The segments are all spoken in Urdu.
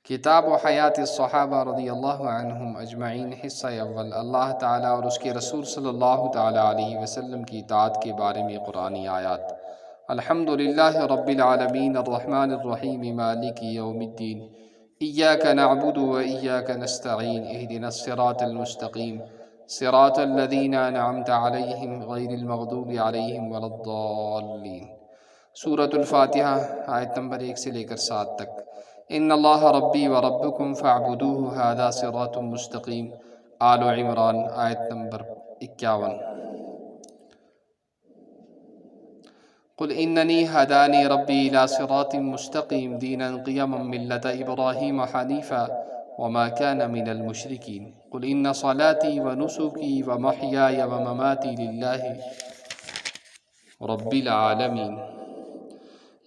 کتاب و حیات الصحابہ رضی اللہ عنہم اجمعین حصہ اول، اللہ تعالیٰ اور اس کے رسول صلی اللہ تعالیٰ علیہ وسلم کی اطاعت کے بارے میں قرآنی آیات۔ الحمدللہ رب العالمین الرحمن الرحیم مالک یوم الدین، ایاک نعبد و ایاک نستعین، اہدنا الصراط المستقیم صراط الذین انعمت علیہم غیر المغضوب علیہم ولا الضالین۔ سورۃ الفاتحہ آیت نمبر 1 سے لے کر 7 تک۔ ان اللہ ربی و ربکم فاعبدوہ ھذا صراط مستقیم، آل عمران آیت نمبر 51۔ قل اننی ھدانی ربی الی صراط مستقیم دینا قیما ملۃ ابراہیم حنیفا وما کان من المشرکین۔ قل ان صلاتی و نسکی و محیای و مماتی للہ رب العالمین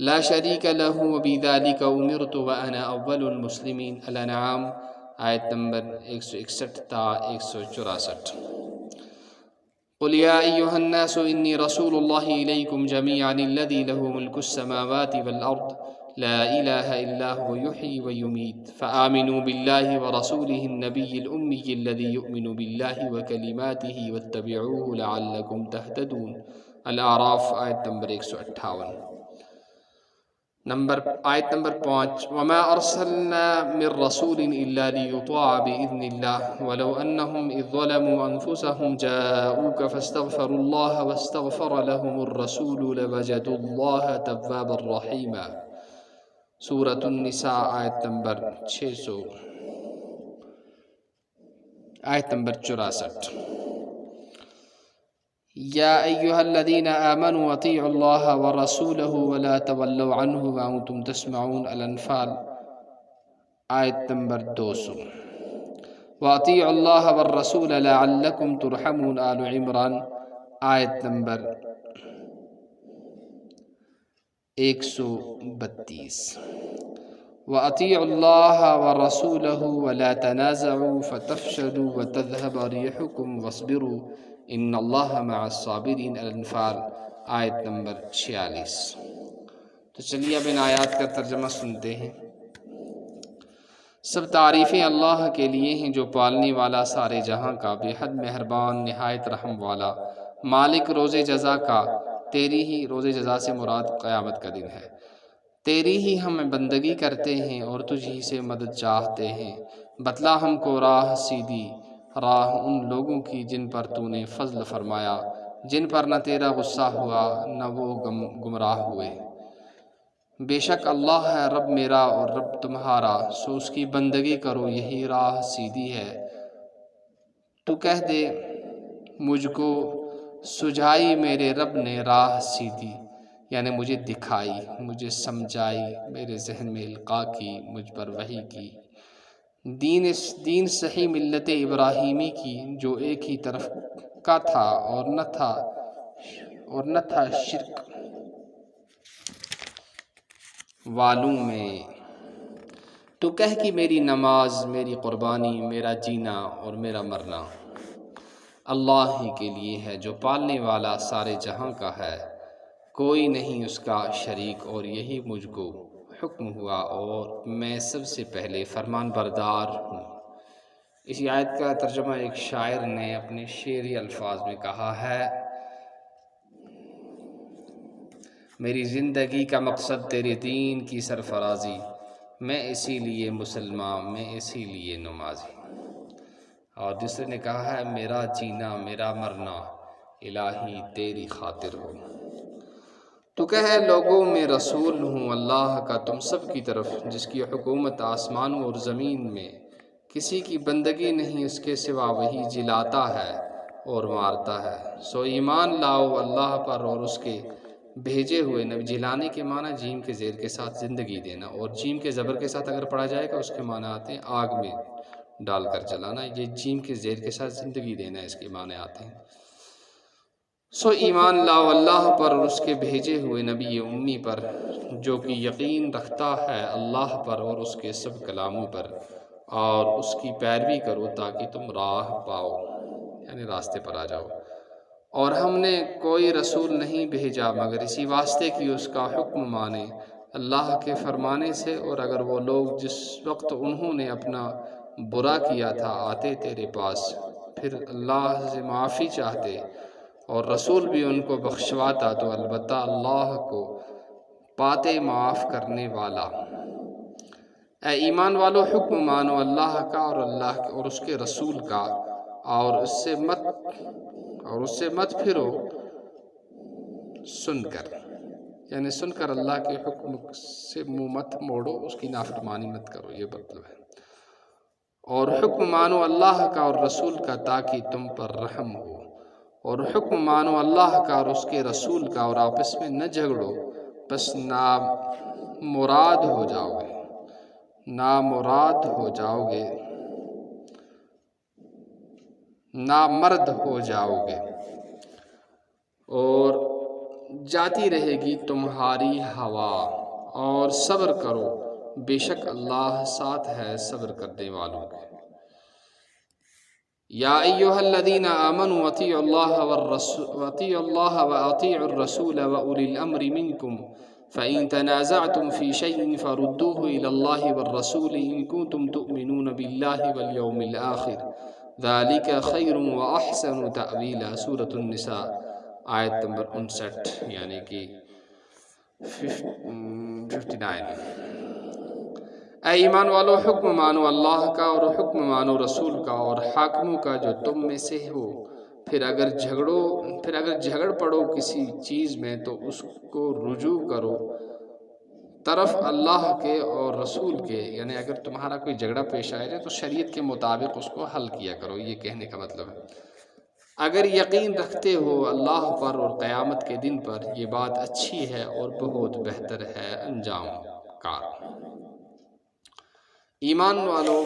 لا شریک لہ وبذالک امرت وانا اول المسلمین۔ الانعام آیت نمبر 161 تا 164۔ قل یا ایہا الناس انی رسول اللہ الیکم جمیعا الذی لہ ملک السماوات والارض لا الہ الا هو یحیی ویمیت فآمنوا باللہ ورسولہ النبی الأمی الذی یؤمن باللہ وکلماتہ واتبعوہ لعلکم تہتدون۔ الاعراف آیت نمبر 158۔ آیت نمبر 5۔ وما ارسلنا من رسول الا لیطاع باذن اللہ ولو انہم اذ ظلموا انفسہم جاؤوک فاستغفروا اللہ واستغفر لهم الرسول لوجدوا اللہ توابا رحیما۔ سورۃ النساء آیت نمبر 600 آیت نمبر 64۔ یا ایہا الذین آمنوا اطیعوا اللہ ورسولہ ولا تولوا عنہ وانتم تسمعون۔ الانفال آیت نمبر 200۔ واطیعوا اللہ والرسول لعلکم ترحمون۔ آل عمران آیت نمبر 132۔ واطیعوا اللہ ورسولہ ولا تنازعوا فتفشلوا وتذهب ريحكم واصبروا ان اللہ مع الصابرین۔ الانفال آیت نمبر 46۔ تو چلیے اب ان آیات کا ترجمہ سنتے ہیں۔ سب تعریفیں اللہ کے لیے ہیں جو پالنے والا سارے جہاں کا، بے حد مہربان نہایت رحم والا، مالک روز جزا کا۔ تیری ہی روز جزا سے مراد قیامت کا دن ہے۔ تیری ہی ہم بندگی کرتے ہیں اور تجھ ہی سے مدد چاہتے ہیں۔ بتلا ہم کو راہ سیدھی، راہ ان لوگوں کی جن پر تو نے فضل فرمایا، جن پر نہ تیرا غصہ ہوا نہ وہ گمراہ ہوئے۔ بے شک اللہ ہے رب میرا اور رب تمہارا، سو اس کی بندگی کرو، یہی راہ سیدھی ہے۔ تو کہہ دے مجھ کو سجھائی میرے رب نے راہ سیدھی، یعنی مجھے دکھائی، مجھے سمجھائی، میرے ذہن میں القاء کی، مجھ پر وحی کی۔ دین صحیح ملت ابراہیمی کی، جو ایک ہی طرف کا تھا اور نہ تھا شرک والوں میں۔ تو کہہ کہ میری نماز، میری قربانی، میرا جینا اور میرا مرنا اللہ ہی کے لیے ہے، جو پالنے والا سارے جہاں کا ہے، کوئی نہیں اس کا شریک، اور یہی مجھ کو حکم ہوا اور میں سب سے پہلے فرمان بردار ہوں۔ اسی آیت کا ترجمہ ایک شاعر نے اپنے شعری الفاظ میں کہا ہے: میری زندگی کا مقصد تیرے دین کی سرفرازی، میں اسی لیے مسلمان، میں اسی لیے نمازی۔ اور دوسرے نے کہا ہے: میرا جینا میرا مرنا الہی تیری خاطر ہو۔ تو کہے لوگوں میں رسول ہوں اللہ کا تم سب کی طرف، جس کی حکومت آسمانوں اور زمین میں، کسی کی بندگی نہیں اس کے سوا، وہی جلاتا ہے اور مارتا ہے۔ سو ایمان لاؤ اللہ پر اور اس کے بھیجے ہوئے نبی۔ جلانے کے معنی جیم کے زیر کے ساتھ زندگی دینا، اور جیم کے زبر کے ساتھ اگر پڑھا جائے گا اس کے معنی آتے ہیں آگ میں ڈال کر جلانا۔ یہ جیم کے زیر کے ساتھ زندگی دینا اس کے معنی آتے ہیں۔ سو ایمان لاؤ اللہ پر اور اس کے بھیجے ہوئے نبی امی پر، جو کہ یقین رکھتا ہے اللہ پر اور اس کے سب کلاموں پر، اور اس کی پیروی کرو تاکہ تم راہ پاؤ، یعنی راستے پر آ جاؤ۔ اور ہم نے کوئی رسول نہیں بھیجا مگر اسی واسطے کہ اس کا حکم مانے، اللہ کے فرمانے سے، اور اگر وہ لوگ جس وقت انہوں نے اپنا برا کیا تھا آتے تیرے پاس، پھر اللہ سے معافی چاہتے اور رسول بھی ان کو بخشواتا، تو البتہ اللہ کو پاتے معاف کرنے والا۔ اے ایمان والو، حکم مانو اللہ کا اور اس کے رسول کا، اور اس سے مت پھرو سن کر، یعنی سن کر اللہ کے حکم سے منہ مت موڑو، اس کی نافرمانی مت کرو، یہ مطلب ہے۔ اور حکم مانو اللہ کا اور رسول کا تاکہ تم پر رحم ہو، اور حکم مانو اللہ کا اور اس کے رسول کا، اور آپس میں نہ جھگڑو، بس نامراد ہو جاؤ گے، نامرد ہو جاؤ گے، اور جاتی رہے گی تمہاری ہوا، اور صبر کرو، بے شک اللہ ساتھ ہے صبر کرنے والوں کے۔ یا ایہا الذین آمنوا اطیعوا اللہ واطیعوا الرسول واولی الامر منکم فإن تنازعتم في شيء فردوه إلى الله والرسول إن كنتم تؤمنون بالله واليوم الآخر ذلك خير وأحسن تأویلا۔ سورة النساء آیت نمبر 59، یعنی کہ 59۔ اے ایمان والو، حکم مانو اللہ کا اور حکم مانو رسول کا اور حاکموں کا جو تم میں سے ہو، پھر اگر جھگڑ پڑو کسی چیز میں تو اس کو رجوع کرو طرف اللہ کے اور رسول کے، یعنی اگر تمہارا کوئی جھگڑا پیش آئے تو شریعت کے مطابق اس کو حل کیا کرو، یہ کہنے کا مطلب ہے۔ اگر یقین رکھتے ہو اللہ پر اور قیامت کے دن پر، یہ بات اچھی ہے اور بہت بہتر ہے انجام کار۔ ایمان والو،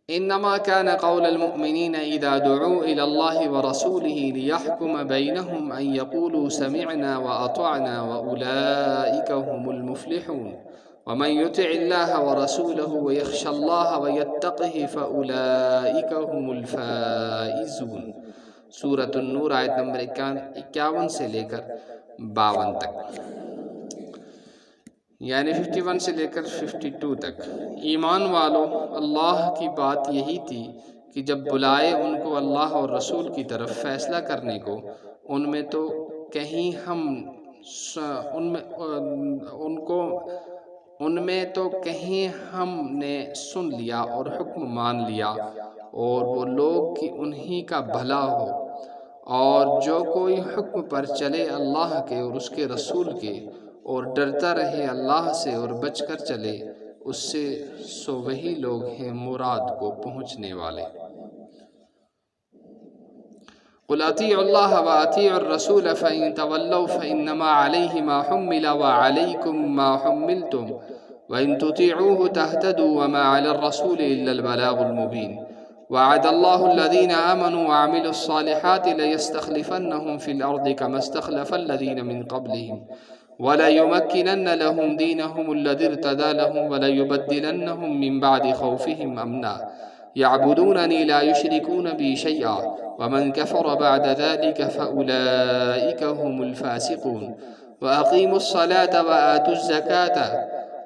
انما كان قول المؤمنين اذا دعوا الى الله ورسوله ليحكم بينهم ان يقولوا سمعنا واطعنا واولئك هم المفلحون ومن يطع الله ورسوله ويخشى الله ويتقه فاولئك هم الفائزون۔ سورۃ النور آیت نمبر 51 سے لے کر 52 تک، یعنی 51 سے لے کر 52 تک۔ ایمان والو، اللہ کی بات یہی تھی کہ جب بلائے ان کو اللہ اور رسول کی طرف فیصلہ کرنے کو، ان میں تو کہیں ہم نے سن لیا اور حکم مان لیا، اور وہ لوگ کہ انہی کا بھلا ہو، اور جو کوئی حکم پر چلے اللہ کے اور اس کے رسول کے، اور ڈرتا رہے اللہ سے اور بچ کر چلے اس سے، سو وہی لوگ ہیں مراد کو پہنچنے والے۔ قل اطیعوا اللہ واطیعوا الرسول فإن تولوا فإنما علیہ ما حمل وعلیکم ما حملتم وإن تطیعوه تهتدوا وما على الرسول إلا البلاغ المبین۔ وعد اللہ الذین آمنوا وعملوا الصالحات ليستخلفنهم في الأرض كما استخلف الذین من قبلهم وَلَيُمَكِّنَنَّ لَهُمْ دِينَهُمُ الَّذِي ارْتَضَىٰ لَهُمْ وَلَيُبَدِّلَنَّهُمْ مِنْ بَعْدِ خَوْفِهِمْ أَمْنًا يَعْبُدُونَنِي لَا يُشْرِكُونَ بِي شَيْئًا وَمَنْ كَفَرَ بَعْدَ ذَلِكَ فَأُولَئِكَ هُمُ الْفَاسِقُونَ وَأَقِيمُوا الصَّلَاةَ وَآتُوا الزَّكَاةَ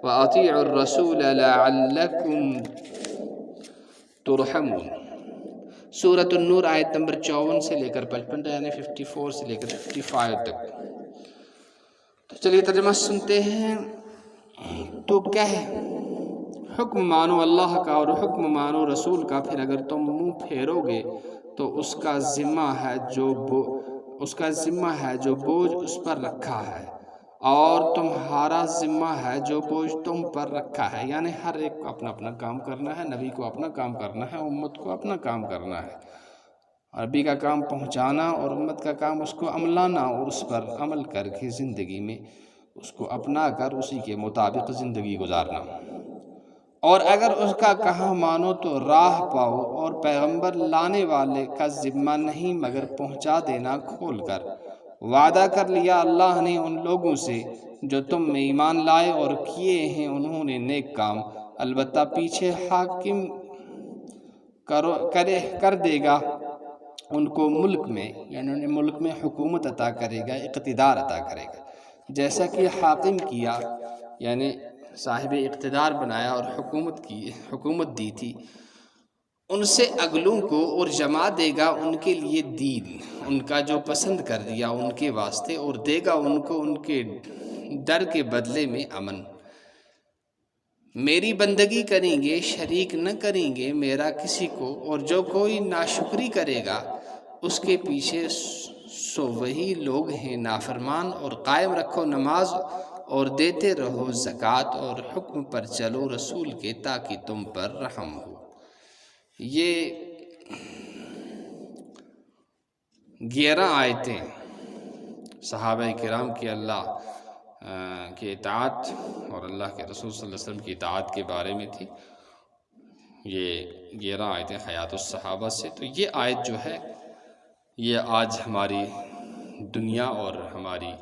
وَأَطِيعُوا الرَّسُولَ لَعَلَّكُمْ تُرْحَمُونَ۔ سورۃ النور آیت نمبر 54 سے لے کر 55، یعنی 54 سے لے کر 55 تک۔ تو چلیے ترجمہ سنتے ہیں۔ تو کہہ، حکم مانو اللہ کا اور حکم مانو رسول کا، پھر اگر تم منہ پھیرو گے تو اس کا ذمہ ہے جو بوجھ اس پر رکھا ہے، اور تمہارا ذمہ ہے جو بوجھ تم پر رکھا ہے، یعنی ہر ایک کو اپنا اپنا کام کرنا ہے، نبی کو اپنا کام کرنا ہے، امت کو اپنا کام کرنا ہے۔ عربی کا کام پہنچانا اور امت کا کام اس کو عملانا، اور اس پر عمل کر کے زندگی میں اس کو اپنا کر اسی کے مطابق زندگی گزارنا۔ اور اگر اس کا کہا مانو تو راہ پاؤ، اور پیغمبر لانے والے کا ذمہ نہیں مگر پہنچا دینا کھول کر۔ وعدہ کر لیا اللہ نے ان لوگوں سے جو تم میں ایمان لائے اور کیے ہیں انہوں نے نیک کام، البتہ پیچھے حاکم کر دے گا ان کو ملک میں، یعنی ملک میں حکومت عطا کرے گا، اقتدار عطا کرے گا۔ جیسا کہ حاکم کیا، یعنی صاحب اقتدار بنایا اور حکومت دی تھی، ان سے اگلوں کو اور جما دے گا ان کے لیے دین، ان کا جو پسند کر دیا ان کے واسطے، اور دے گا ان کو ان کے ڈر کے بدلے میں امن۔ میری بندگی کریں گے، شریک نہ کریں گے میرا کسی کو، اور جو کوئی ناشکری کرے گا اس کے پیچھے سو وہی لوگ ہیں نافرمان۔ اور قائم رکھو نماز اور دیتے رہو زکوٰۃ، اور حکم پر چلو رسول کے تاکہ تم پر رحم ہو۔ یہ 11 آیتیں صحابہ کرام کی اللہ کی اطاعت اور اللہ کے رسول صلی اللہ علیہ وسلم کی اطاعت کے بارے میں تھی۔ یہ 11 آیتیں حیات الصحابہ سے۔ تو یہ آیت جو ہے یہ آج ہماری دنیا اور ہماری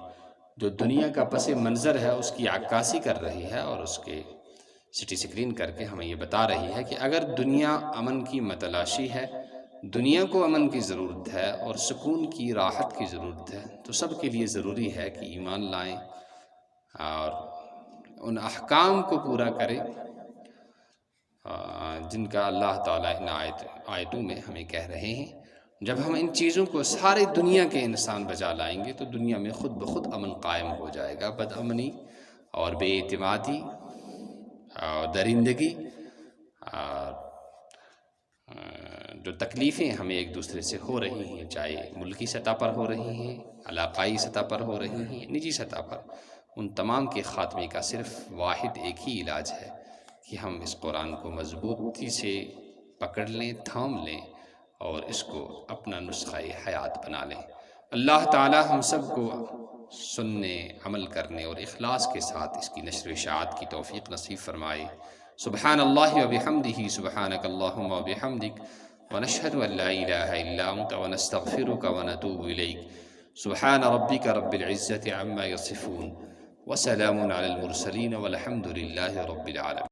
جو دنیا کا پس منظر ہے اس کی عکاسی کر رہی ہے، اور اس کے سٹی سکرین کر کے ہمیں یہ بتا رہی ہے کہ اگر دنیا امن کی متلاشی ہے، دنیا کو امن کی ضرورت ہے اور سکون کی راحت کی ضرورت ہے، تو سب کے لیے ضروری ہے کہ ایمان لائیں اور ان احکام کو پورا کریں جن کا اللہ تعالیٰ ان آیتوں میں ہمیں کہہ رہے ہیں۔ جب ہم ان چیزوں کو ساری دنیا کے انسان بجا لائیں گے تو دنیا میں خود بخود امن قائم ہو جائے گا۔ بد امنی اور بے اعتمادی اور درندگی اور جو تکلیفیں ہمیں ایک دوسرے سے ہو رہی ہیں، چاہے ملکی سطح پر ہو رہی ہیں، علاقائی سطح پر ہو رہی ہیں، نجی سطح پر، ان تمام کے خاتمے کا صرف واحد ایک ہی علاج ہے کہ ہم اس قرآن کو مضبوطی سے پکڑ لیں، تھام لیں اور اس کو اپنا نسخہ حیات بنا لیں۔ اللہ تعالی ہم سب کو سننے، عمل کرنے اور اخلاص کے ساتھ اس کی نشر و اشاعت کی توفیق نصیب فرمائے۔ سبحان اللہ و بحمدہ، سبحانک اللہم و بحمدک، ونشہد ان لا الہ الا انت ونستغفرک ونتوب الیک۔ سبحان ربک رب العزة عما یصفون، وسلام علی المرسلین والحمد للہ رب العالمین۔